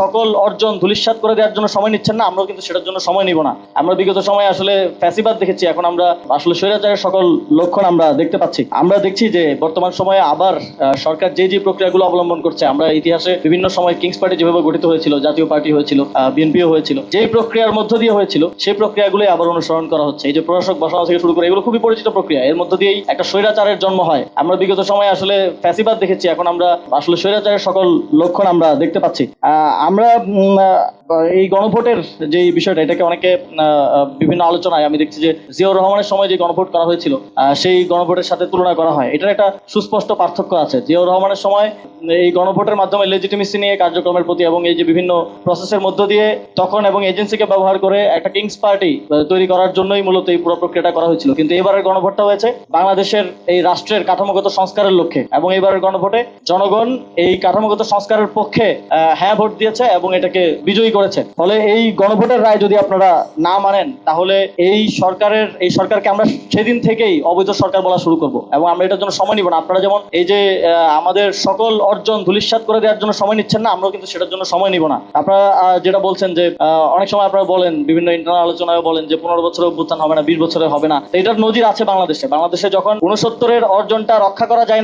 সকল অর্জন ধূলিসাৎ করে দেওয়ার জন্য সময় নিচ্ছেন না, আমরাও কিন্তু সেটার জন্য সময় নিব না। আমরা বিগত সময়ে আসলে ফ্যাসিবাদ দেখেছি, এখন আমরা আসলে স্বৈরাচারের সকল লক্ষণ আমরা দেখতে পাচ্ছি। আমরা দেখছি যে বর্তমান সময়ে আবার সরকার যে প্রক্রিয়াগুলো অবলম্বন করছে, আমরা ইতিহাসে বিভিন্ন সময় কিংস পার্টি যেভাবে গঠিত হয়েছিল, জাতীয় পার্টি হয়েছিল, বিএনপিও হয়েছিল, যে প্রক্রিয়ার মধ্য দিয়ে হয়েছিল সেই প্রক্রিয়াগুলোই আবার অনুসরণ করা হচ্ছে। এই যে প্রশাসক বসানো থেকে শুরু করে এগুলো খুবই পরিচিত প্রক্রিয়া, এর মধ্য দিয়েই একটা স্বৈরাচারের জন্ম হয়। আমরা বিগত সময়ে আসলে ফ্যাসিবাদ দেখেছি, এখন আমরা আসলে স্বৈরাচারের সকল লক্ষণ আমরা দেখতে পাচ্ছি। আমরা এই গণভোটের যে বিষয়টা, এটাকে অনেকে বিভিন্ন আলোচনায় আমি দেখছি যে জিয়াউর রহমানের সময় যে গণভোট করা হয়েছিল সেই গণভোটের সাথে তুলনা করা হয়। এটার একটা সুস্পষ্ট পার্থক্য আছে। জিয়াউর রহমানের সময় এই গণভোটের মাধ্যমে লেজিটিমেসি নিয়ে কার্যক্রমের প্রতি এবং এই যে বিভিন্ন প্রসেসের মধ্য দিয়ে তখন এবং এজেন্সিকে ব্যবহার করে একটা কিংস পার্টি তৈরি করার জন্যই মূলত এই পুরো প্রক্রিয়াটা করা হয়েছিল। কিন্তু এবারের গণভোটটা হয়েছে বাংলাদেশের এই রাষ্ট্রের কাঠামোগত সংস্কারের লক্ষ্যে, এবং এবারের গণভোটে জনগণ এই কাঠামোগত সংস্কারের পক্ষে হ্যাঁ ভোট দিয়েছে এবং এটাকে বিজয়ী করেছে। ফলে এই গণভোটের রায় যদি আপনারা না মানেন, তাহলে এই সরকারকে আমরা সেদিন থেকেই অবৈধ সরকার বলা শুরু করব, এবং আমরা এটার জন্য সময় নিব না। আপনারা যেমন এই যে আমাদের সকল অর্জন ধূলিসাৎ করে দেওয়ার জন্য সময় নিচ্ছেন না, আমরাও কিন্তু সেটার জন্য সময় নিব না। আপনারা যেটা বলছেন যে অনেক সময় আপনারা বলেন, বিভিন্ন ইন্টারনাল আলোচনায় বলেন যে 15 বছরের অভ্যুত্থান হবে না, 20 বছরে হবে না। এটার নজির আছে বাংলাদেশে। যখন 69-এর অর্জনটা রক্ষা করা যায় না,